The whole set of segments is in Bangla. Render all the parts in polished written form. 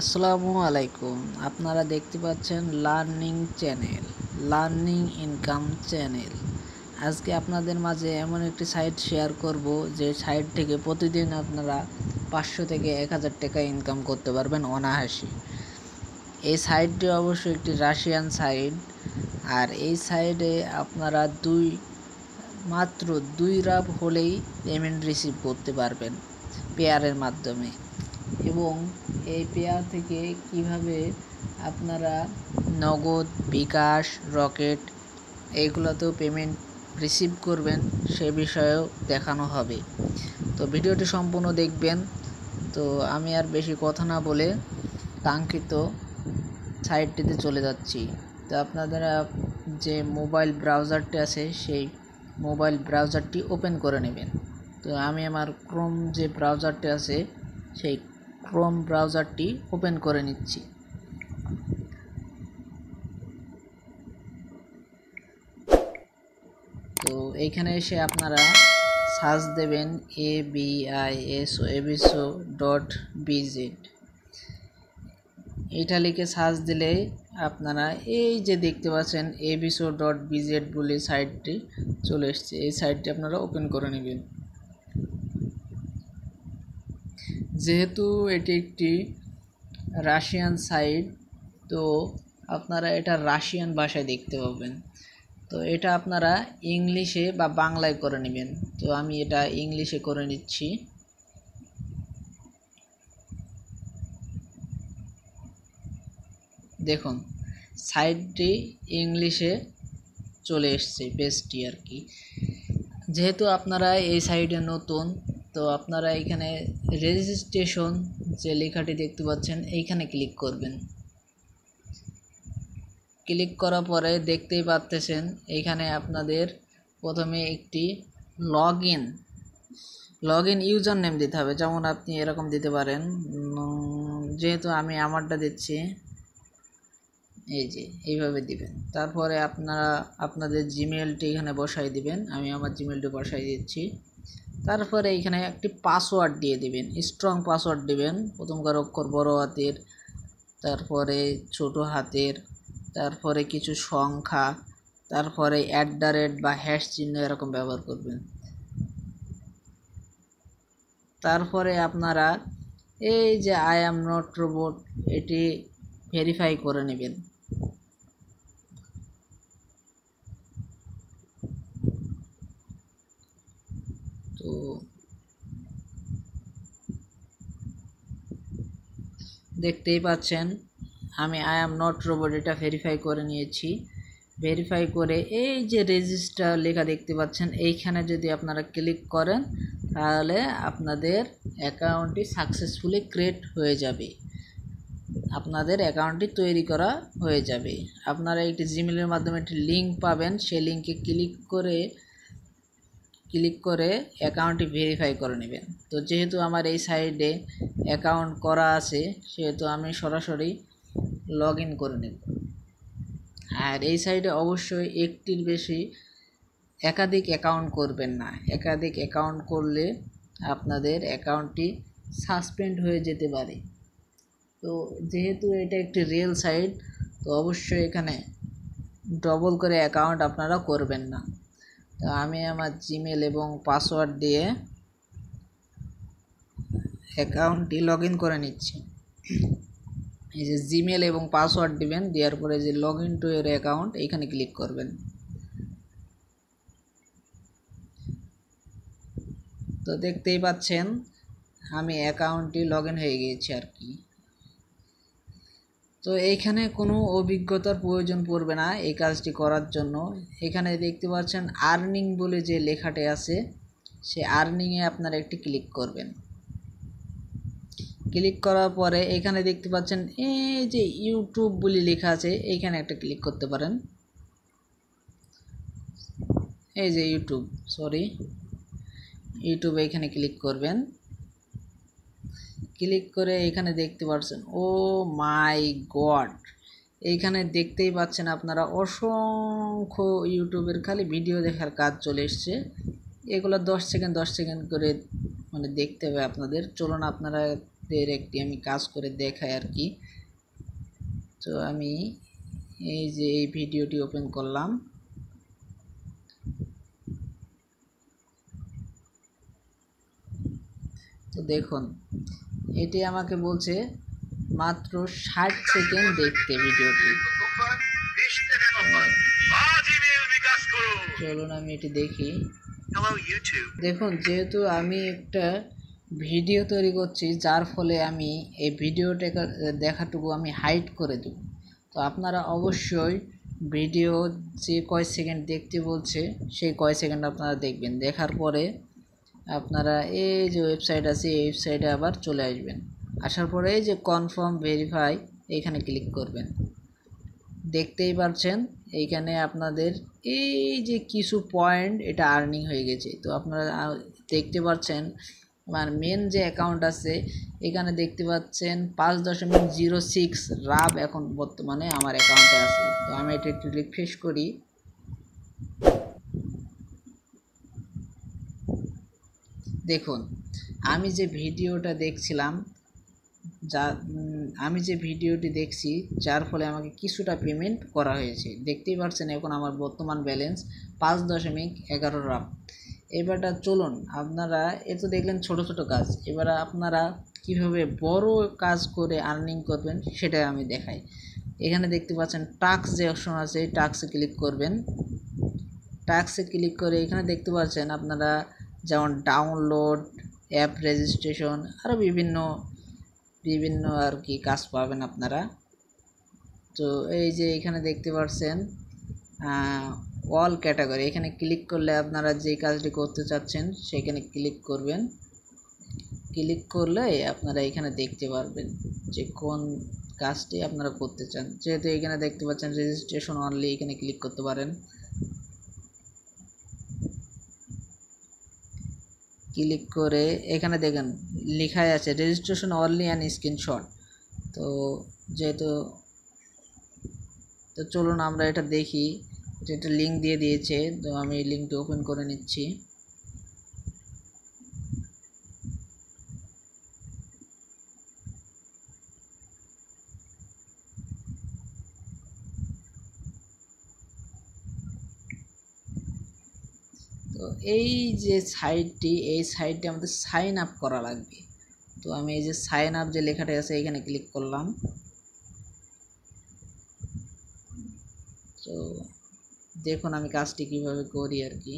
আসসালামু আলাইকুম। আপনারা দেখতে পাচ্ছেন learning channel, learning income channel. আজকে আপনাদের মাঝে এমন একটি সাইট শেয়ার করব যে সাইট থেকে প্রতিদিন আপনারা 500 থেকে 1000 টাকা ইনকাম করতে পারবেন অনায়াসে। এই সাইটটি অবশ্যই একটি রাশিয়ান সাইট, আর এই সাইটে আপনারা মাত্র 2 রাব হলেই পেমেন্ট রিসিভ করতে পারবেন পেয়ারের মাধ্যমে। এবং এই পেয়ার থেকে কিভাবে আপনারা নগদ, বিকাশ, রকেট এইগুলোতেও পেমেন্ট রিসিভ করবেন সে বিষয়েও দেখানো হবে। তো ভিডিওটি সম্পূর্ণ দেখবেন। তো আমি আর বেশি কথা না বলে কাঙ্ক্ষিত সাইটটিতে চলে যাচ্ছি। তো আপনারা যে মোবাইল ব্রাউজারটি আছে সেই মোবাইল ব্রাউজারটি ওপেন করে নেবেন। তো আমি আমার ক্রোম যে ব্রাউজারটি আছে সেই ক্রোম ব্রাউজারটি ওপেন করে নিচ্ছি। তো এইখানে এসে আপনারা সার্চ দেবেন abiso.bz। এটা লিখে সার্চ দিলে আপনারা এই যে দেখতে পাচ্ছেন abiso.bz বলে সাইটটি চলে এসছে। এই সাইটটি আপনারা ওপেন করে নেবেন। যেহেতু এটি একটি রাশিয়ান সাইট, তো আপনারা এটা রাশিয়ান ভাষায় দেখতে পাবেন। তো এটা আপনারা ইংলিশে বা বাংলায় করে নেবেন। তো আমি এটা ইংলিশে করে নিচ্ছি। দেখুন সাইটটি ইংলিশে চলে এসছে, পেজটি আর কি। যেহেতু আপনারা এই সাইটে নতুন, তো আপনারা এখানে রেজিস্ট্রেশন যে লেখাটি দেখতে পাচ্ছেন এইখানে ক্লিক করবেন। ক্লিক করার পরে দেখতেই পাচ্ছেন এইখানে আপনাদের প্রথমে একটি লগ ইন ইউজার নেম দিতে হবে। যেমন আপনি এরকম দিতে পারেন, যেহেতু আমি আমারটা দিচ্ছি, এই যে এইভাবে দিবেন। তারপরে আপনারা আপনাদের জিমেলটি এখানে বসাই দিবেন। আমি আমার জিমেলটি বসাই দিচ্ছি। তারপরে এখানে একটি পাসওয়ার্ড দিয়ে দিবেন, স্ট্রং পাসওয়ার্ড দিবেন। প্রথমকার অক্ষর বড় হাতের, তারপরে ছোট হাতের, তারপরে কিছু সংখ্যা, তারপরে @ বা হ্যাশ চিহ্ন এরকম ব্যবহার করবেন। তারপরে আপনারা এই যে আই অ্যাম নট রোবট এটি ভেরিফাই করে নেবেন। তো দেখতেই পাচ্ছেন আমি আই অ্যাম নট রোবট এটা ভেরিফাই করে নিয়েছি। ভেরিফাই করে এই যে রেজিস্টার লেখা দেখতে পাচ্ছেন এইখানে যদি আপনারা ক্লিক করেন তাহলে আপনাদের অ্যাকাউন্টটি সাকসেসফুলি ক্রিয়েট হয়ে যাবে, আপনাদের অ্যাকাউন্টটি তৈরি করা হয়ে যাবে। আপনারা একটি জিমেলের মাধ্যমে একটি লিঙ্ক পাবেন, সেই লিঙ্কে ক্লিক করে অ্যাকাউন্টটি ভেরিফাই করে নেবেন। তো যেহেতু আমার এই সাইডে অ্যাকাউন্ট করা আছে সেহেতু আমি সরাসরি লগ ইন করে নেব। আর এই সাইডে অবশ্যই একটির বেশি একাধিক অ্যাকাউন্ট করবেন না। একাধিক অ্যাকাউন্ট করলে আপনাদের অ্যাকাউন্টটি সাসপেন্ড হয়ে যেতে পারে। তো যেহেতু এটা একটি রিয়েল সাইট, তো অবশ্যই এখানে ডবল করে অ্যাকাউন্ট আপনারা করবেন না। তো আমি আমার জিমেল এবং পাসওয়ার্ড দিয়ে অ্যাকাউন্টটি লগ ইন করে নিচ্ছি। এই যে জিমেল এবং পাসওয়ার্ড দিবেন, দেওয়ার পরে যে লগ ইন টু এর অ্যাকাউন্ট এইখানে ক্লিক করবেন। তো দেখতেই পাচ্ছেন আমি অ্যাকাউন্টটি লগ ইন হয়ে গিয়েছি আর কি। তো এইখানে কোনো অভিজ্ঞতার প্রয়োজন পড়বে না এই কাজটি করার জন্য। এখানে দেখতে পাচ্ছেন আর্নিং বলে যে লেখাটি আছে, সে আর্নিংয়ে আপনারা একটি ক্লিক করবেন। ক্লিক করার পরে এখানে দেখতে পাচ্ছেন এই যে ইউটিউব বলে লেখা আছে, এইখানে একটা ক্লিক করতে পারেন। এই যে ইউটিউব এখানে ক্লিক করবেন। ক্লিক করে এখানে দেখতে পাচ্ছেন, ও মাই গড, এইখানে দেখতেই পাচ্ছেন আপনারা অসংখ্য ইউটিউবের খালি ভিডিও দেখার কাজ চলে এসছে। এগুলো 10 সেকেন্ড করে দেখতে হবে আপনাদের। চলুন আপনারা একটি আমি কাজ করে দেখাই আর কি। তো আমি এই যে এই ভিডিওটি ওপেন করলাম, তো দেখুন এটি আমাকে বলছে মাত্র 60 সেকেন্ড দেখতে ভিডিওটি। চলুন আমি এটি দেখি। দেখুন যেহেতু আমি একটা ভিডিও তৈরি করছি, যার ফলে আমি এই ভিডিওটা দেখাটুকু আমি হাইড করে দেব। তো আপনারা অবশ্যই ভিডিও যে কয় সেকেন্ড দেখতে বলছে সেই কয় সেকেন্ড আপনারা দেখবেন। দেখার পরে আপনারা এই যে ওয়েবসাইট আছে এই ওয়েবসাইটে আবার চলে আসবেন। আসার পরে এই যে কনফার্ম ভেরিফাই এইখানে ক্লিক করবেন। দেখতেই পাচ্ছেন এইখানে আপনাদের এই যে কিছু পয়েন্ট এটা আর্নিং হয়ে গেছে। তো আপনারা দেখতে পাচ্ছেন আমার মেন যে অ্যাকাউন্ট আছে এখানে দেখতে পাচ্ছেন 5.06 রাব এখন বর্তমানে আমার অ্যাকাউন্টে আছে। তো আমি এটা একটু রিফ্রেশ করি। দেখুন আমি যে ভিডিওটা দেখছিলাম, আমি যে ভিডিওটি দেখছি যার ফলে আমাকে কিছুটা পেমেন্ট করা হয়েছে। দেখতেই পাচ্ছেন এখন আমার বর্তমান ব্যালেন্স 5.11 রাব। এবারটা চলুন আপনারা এ তো দেখলেন ছোট ছোট কাজ, এবার আপনারা কিভাবে বড় কাজ করে আর্নিং করবেন সেটা আমি দেখাই। এখানে দেখতে পাচ্ছেন টাস্ক যে অপশন আছে এই টাস্কে ক্লিক করবেন। টাস্কে ক্লিক করে এখানে দেখতে পাচ্ছেন আপনারা যেমন ডাউনলোড, অ্যাপ রেজিস্ট্রেশন আরও বিভিন্ন আর কি কাজ পাবেন আপনারা। তো এই যে এখানে দেখতে পাচ্ছেন অল ক্যাটাগরি, এখানে ক্লিক করলে আপনারা যে কাজটি করতে চাচ্ছেন সেখানে ক্লিক করবেন। ক্লিক করলে আপনারা এখানে দেখতে পারবেন যে কোন কাজটি আপনারা করতে চান। যেহেতু এখানে দেখতে পাচ্ছেন রেজিস্ট্রেশন অনলি, এখানে ক্লিক করতে পারেন। ক্লিক করে এখানে দেখেন লেখাই আছে রেজিস্ট্রেশন অনলি অ্যান্ড স্ক্রিনশট। তো যেহেতু তো চলুন আমরা এটা দেখি। এটা লিঙ্ক দিয়ে দিয়েছে, তো আমি এই লিঙ্কটা ওপেন করে নিচ্ছি। তো এই যে সাইটটি, এই সাইটটি আমাদের সাইন আপ করা লাগবে। তো আমি এই যে সাইন আপ যে লেখাটা আছে এখানে ক্লিক করলাম। তো দেখুন আমি কাজটি কিভাবে করি আর কি।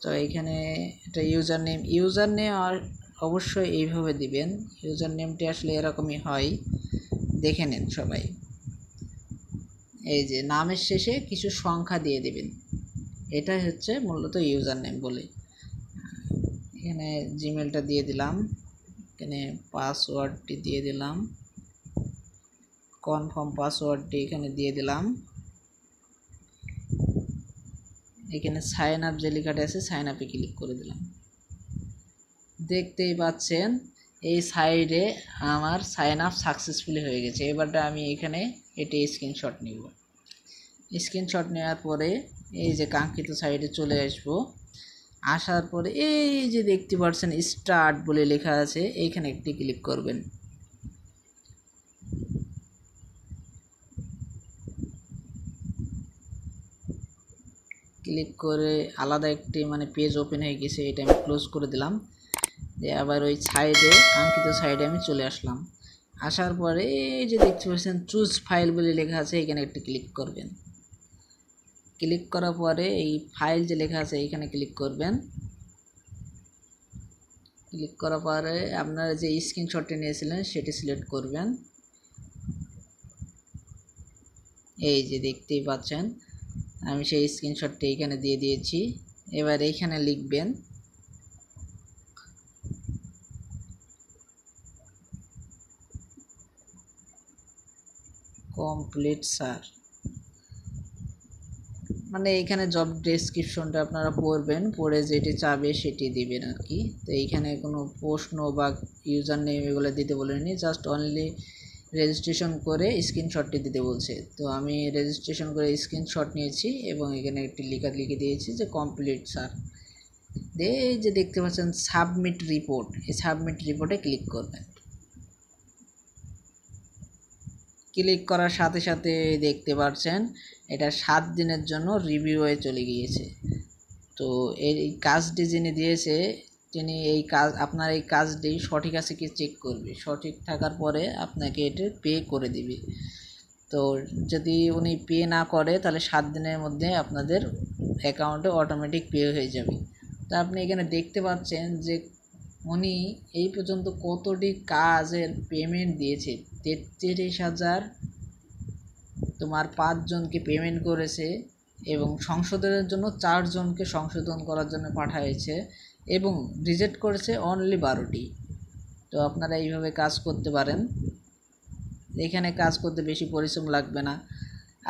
তো এইখানে এটা ইউজার নেম আর অবশ্যই এইভাবে দিবেন। ইউজার নেমটি আসলে এরকমই হয়, দেখে নেন সবাই। এই যে নামের শেষে কিছু সংখ্যা দিয়ে দিবেন, এটাই হচ্ছে মূলত ইউজার নেম বলে। এখানে জিমেলটা দিয়ে দিলাম, এখানে পাসওয়ার্ডটি দিয়ে দিলাম, কনফার্ম পাসওয়ার্ডটি এখানে দিয়ে দিলাম। এখানে সাইন আপ যে লেখাটা আছে সাইন আপে ক্লিক করে দিলাম। দেখতেই পাচ্ছেন এই সাইডে আমার সাইন আপ সাকসেসফুলি হয়ে গেছে। এবারটা আমি এখানে এটি স্ক্রিনশট নিব। স্ক্রিনশট নেওয়ার পরে এই যে কাঙ্ক্ষিত সাইডে চলে আসব। আসার পরে এই যে দেখতে পাচ্ছেন স্টার্ট বলে লেখা আছে এইখানে একটি ক্লিক করবেন। ক্লিক করে আলাদা একটি পেজ ওপেন হয়ে গেছে, এটা আমি ক্লোজ করে দিলাম। দিয়ে আবার ওই সাইডে কাঙ্ক্ষিত সাইডে আমি চলে আসলাম। আসার পরে এই যে দেখতে পাচ্ছেন চুজ ফাইল বলে লেখা আছে এখানে একটি ক্লিক করবেন। ক্লিক করার পরে এই ফাইল যে লেখা আছে এখানে ক্লিক করবেন। ক্লিক করার পরে আপনারা যে স্ক্রিনশটটি নিয়েছিলেন সেটি সিলেক্ট করবেন। এই যে দেখতেই পাচ্ছেন আমি সেই স্ক্রিনশটটি এখানে দিয়ে দিয়েছি। এবার এইখানে লিখবেন কমপ্লিট স্যার, এইখানে জব ডেসক্রিপশনটা আপনারা পড়বেন, পড়ে যেটি চাবে সেটি দিবেন আর কি। তো এইখানে কোনো প্রশ্ন বা ইউজার নেম এগুলো দিতে বলেনি, জাস্ট অনলি রেজিস্ট্রেশন করে স্ক্রিনশটটি দিতে বলছে। তো আমি রেজিস্ট্রেশন করে স্ক্রিনশট নিয়েছি এবং এখানে একটি লেখা লিখে দিয়েছি যে কমপ্লিট স্যার। এই যে দেখতে পাচ্ছেন সাবমিট রিপোর্ট, এই সাবমিট রিপোর্টে ক্লিক করবেন। ক্লিক করার সাথে সাথে দেখতে পাচ্ছেন এটা 7 দিনের জন্য রিভিউয়ে চলে গিয়েছে। তো এই কাজটি যিনি দিয়েছে তিনি এই কাজ আপনার এই কাজটি সঠিক আছে কি চেক করবে, সঠিক থাকার পরে আপনাকে এটা পে করে দিবে। তো যদি উনি পে না করে তাহলে 7 দিনের মধ্যে আপনাদের অ্যাকাউন্টে অটোমেটিক পে হয়ে যাবে। তো আপনি এখানে দেখতে পাচ্ছেন যে উনি এই পর্যন্ত কতটি কাজের পেমেন্ট দিয়েছে। 33,000 তোমার 5 জনকে পেমেন্ট করেছে এবং সংশোধনের জন্য 4 জনকে সংশোধন করার জন্য পাঠিয়েছে এবং রিজেক্ট করেছে অনলি 12টি। তো আপনারা এইভাবে কাজ করতে পারেন। এখানে কাজ করতে বেশি পরিশ্রম লাগবে না।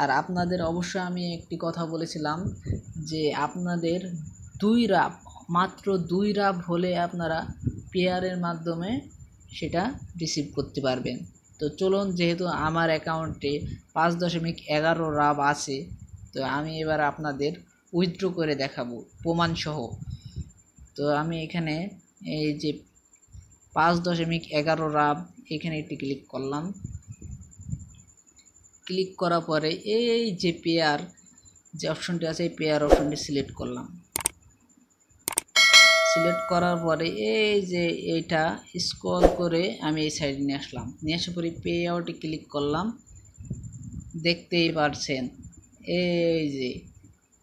আর আপনাদের অবশ্যই আমি একটি কথা বলেছিলাম যে আপনাদের 2 রাব, মাত্র 2 রাব হলে আপনারা পেয়ারের মাধ্যমে সেটা রিসিভ করতে পারবেন। তো চলুন, যেহেতু আমার অ্যাকাউন্টে 5.11 রাব আছে, তো আমি এবার আপনাদের উইথড্র করে দেখাবো প্রমাণসহ। তো আমি এখানে এই যে 5.11 রাব এখানে একটি ক্লিক করলাম। ক্লিক করার পরে এই যে পেয়ার যে অপশনটি আছে এই পেয়ার অপশনটি সিলেক্ট করলাম। সিলেক্ট করার পরে এই যে এইটা স্ক্রল করে আমি এই সাইডে নিয়ে আসলাম। নিয়ে আসার পরে পে আউটে ক্লিক করলাম। দেখতেই পারছেন এই যে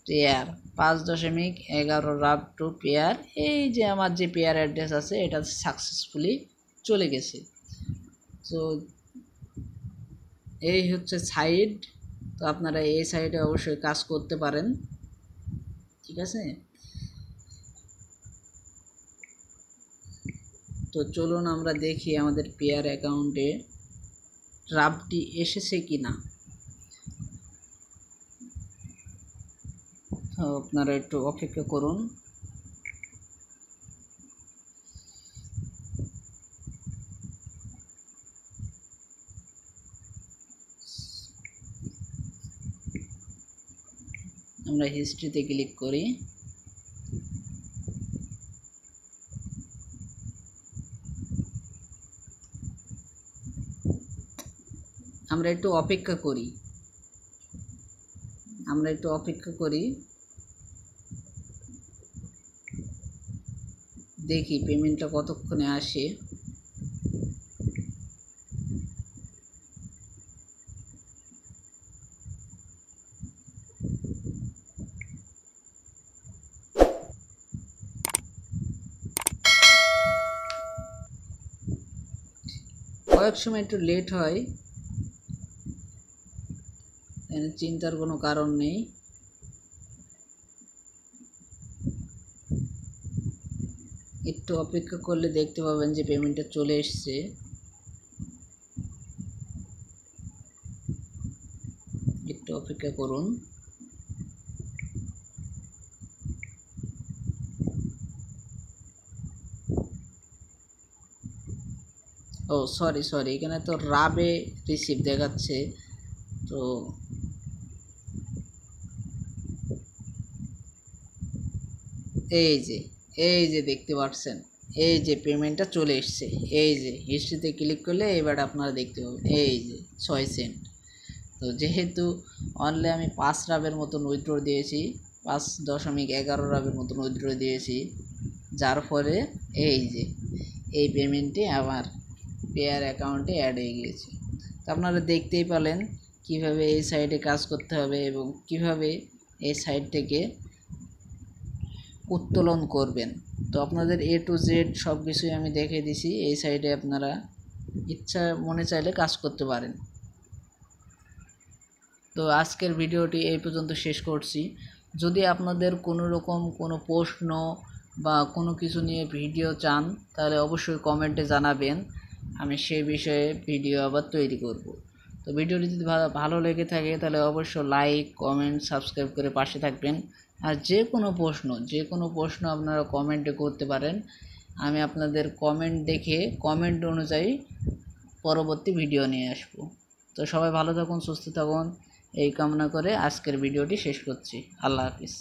পেয়ার 5.11 রাব টু পেয়ার, এই যে আমার যে পেয়ার অ্যাড্রেস আছে এটা সাকসেসফুলি চলে গেছে। তো এই হচ্ছে সাইড। তো আপনারা এই সাইডে অবশ্যই কাজ করতে পারেন, ঠিক আছে। তো চলুন আমরা দেখি আমাদের পেয়ার অ্যাকাউন্টে রাবটি এসেছে কি না। তো আপনারা একটু অপেক্ষা করুন। আমরা হিস্ট্রিতে ক্লিক করি। আমরা একটু অপেক্ষা করি, দেখি পেমেন্টটা কতক্ষণে আসে। কয়েক সময় একটু লেট হয়, চিন্তার কোনো কারণ নেই। একটু অপেক্ষা করলে দেখতে পাবেন যে পেমেন্টটা চলে এসছে। একটু অপেক্ষা করুন। ও সরি, এখানে তো রাবে রিসিভ দেখাচ্ছে। তো এই যে দেখতে পাচ্ছেন এই যে পেমেন্টটা চলে এসছে। এই যে হিস্ট্রিতে ক্লিক করলে এবার আপনারা দেখতে পাবেন এই যে 6 সেন্ট। তো যেহেতু অনলি আমি 5 রাবের মতন উইথড্র দিয়েছি, 5.11 রাবের মতন উইথড্র দিয়েছি, যার ফলে এই যে এই পেমেন্টটি আমার পেয়ার অ্যাকাউন্টে অ্যাড হয়ে গিয়েছে। তো আপনারা দেখতেই পেলেন কিভাবে এই সাইডে কাজ করতে হবে এবং কিভাবে এই সাইড থেকে উত্তোলন করবেন। তো আপনাদের A to Z সব কিছুই আমি দেখিয়ে দিছি। এই সাইডে আপনারা ইচ্ছা মনে চাইলে কাজ করতে পারেন। তো আজকের ভিডিওটি এই পর্যন্ত শেষ করছি। যদি আপনাদের কোনো রকম কোনো প্রশ্ন বা কোনো কিছু নিয়ে ভিডিও চান তাহলে অবশ্যই কমেন্টে জানাবেন, আমি সেই বিষয়ে ভিডিও আবার তৈরি করব। তো ভিডিওটি যদি ভালো লেগে থাকে তাহলে অবশ্যই লাইক, কমেন্ট, সাবস্ক্রাইব করে পাশে থাকবেন। আর যে কোনো প্রশ্ন আপনারা কমেন্টে করতে পারেন। আমি আপনাদের কমেন্ট দেখে কমেন্ট অনুযায়ী পরবর্তী ভিডিও নিয়ে আসবো। তো সবাই ভালো থাকুন, সুস্থ থাকুন এই কামনা করে আজকের ভিডিওটি শেষ করছি। আল্লাহ হাফিজ।